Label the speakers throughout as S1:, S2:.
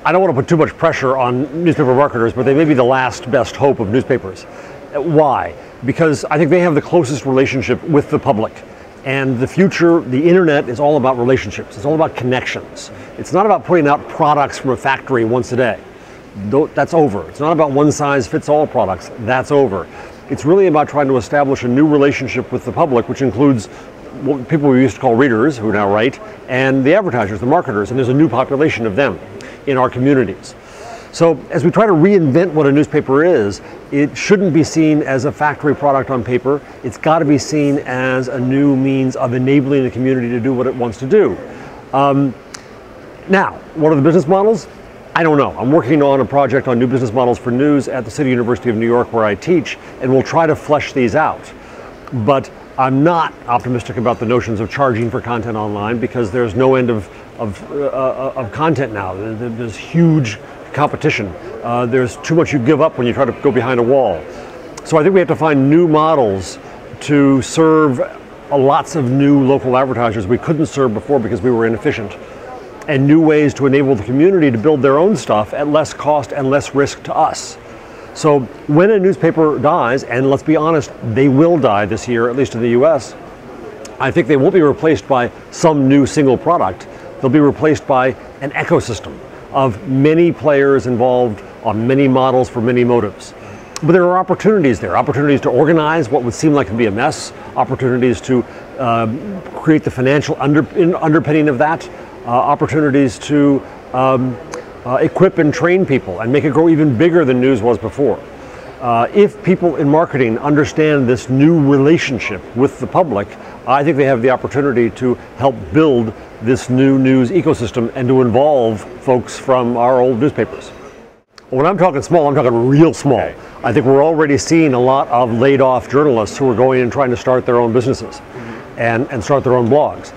S1: I don't want to put too much pressure on newspaper marketers, but they may be the last best hope of newspapers. Why? Because I think they have the closest relationship with the public. And the future, the internet, is all about relationships. It's all about connections. It's not about putting out products from a factory once a day. That's over. It's not about one-size-fits-all products. That's over. It's really about trying to establish a new relationship with the public, which includes what people we used to call readers, who now write, and the advertisers, the marketers, and there's a new population of them in our communities. So as we try to reinvent what a newspaper is, it shouldn't be seen as a factory product on paper. It's got to be seen as a new means of enabling the community to do what it wants to do. Now, what are the business models? I don't know. I'm working on a project on new business models for news at the City University of New York, where I teach, and we'll try to flesh these out. But I'm not optimistic about the notions of charging for content online, because there's no end of content now. There's huge competition. There's too much you give up when you try to go behind a wall. So I think we have to find new models to serve lots of new local advertisers we couldn't serve before because we were inefficient, and new ways to enable the community to build their own stuff at less cost and less risk to us. So when a newspaper dies, and let's be honest, they will die this year, at least in the US, I think they won't be replaced by some new single product. They'll be replaced by an ecosystem of many players involved on many models for many motives. But there are opportunities there, opportunities to organize what would seem like to be a mess, opportunities to create the financial underpinning of that, opportunities to equip and train people and make it grow even bigger than news was before. If people in marketing understand this new relationship with the public, I think they have the opportunity to help build this new news ecosystem and to involve folks from our old newspapers. When I'm talking small, I'm talking real small. Okay. I think we're already seeing a lot of laid off journalists who are going and trying to start their own businesses and start their own blogs.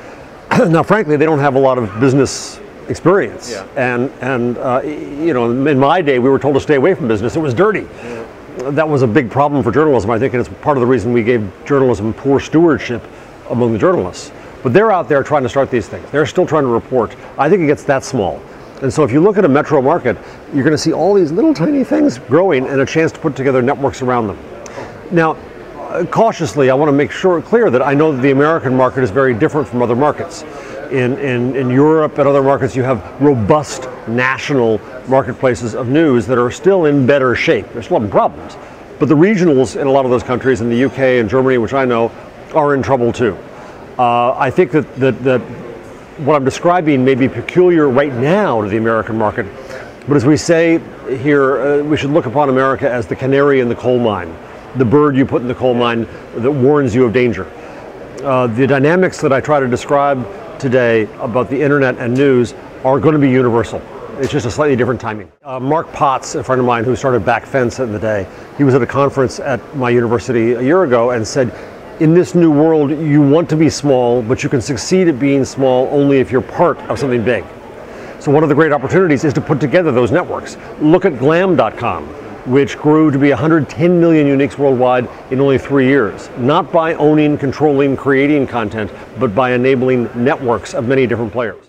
S1: Now, frankly, they don't have a lot of business experience. Yeah. And you know, in my day, we were told to stay away from business. It was dirty. Yeah. That was a big problem for journalism, I think, and it's part of the reason we gave journalism poor stewardship among the journalists. But they're out there trying to start these things. They're still trying to report. I think it gets that small. And so if you look at a metro market, you're going to see all these little tiny things growing and a chance to put together networks around them. Now, cautiously, I want to make clear that I know that the American market is very different from other markets. In Europe and other markets, you have robust national marketplaces of news that are still in better shape. They're still having problems. But the regionals in a lot of those countries, in the UK and Germany, which I know, are in trouble too. I think that what I'm describing may be peculiar right now to the American market, but as we say here, we should look upon America as the canary in the coal mine, the bird you put in the coal mine that warns you of danger. The dynamics that I try to describe today about the internet and news are going to be universal. It's just a slightly different timing. Mark Potts, a friend of mine who started Back Fence in the day, he was at a conference at my university a year ago and said, in this new world, you want to be small, but you can succeed at being small only if you're part of something big. So one of the great opportunities is to put together those networks. Look at glam.com, which grew to be 110 million uniques worldwide in only 3 years. Not by owning, controlling, creating content, but by enabling networks of many different players.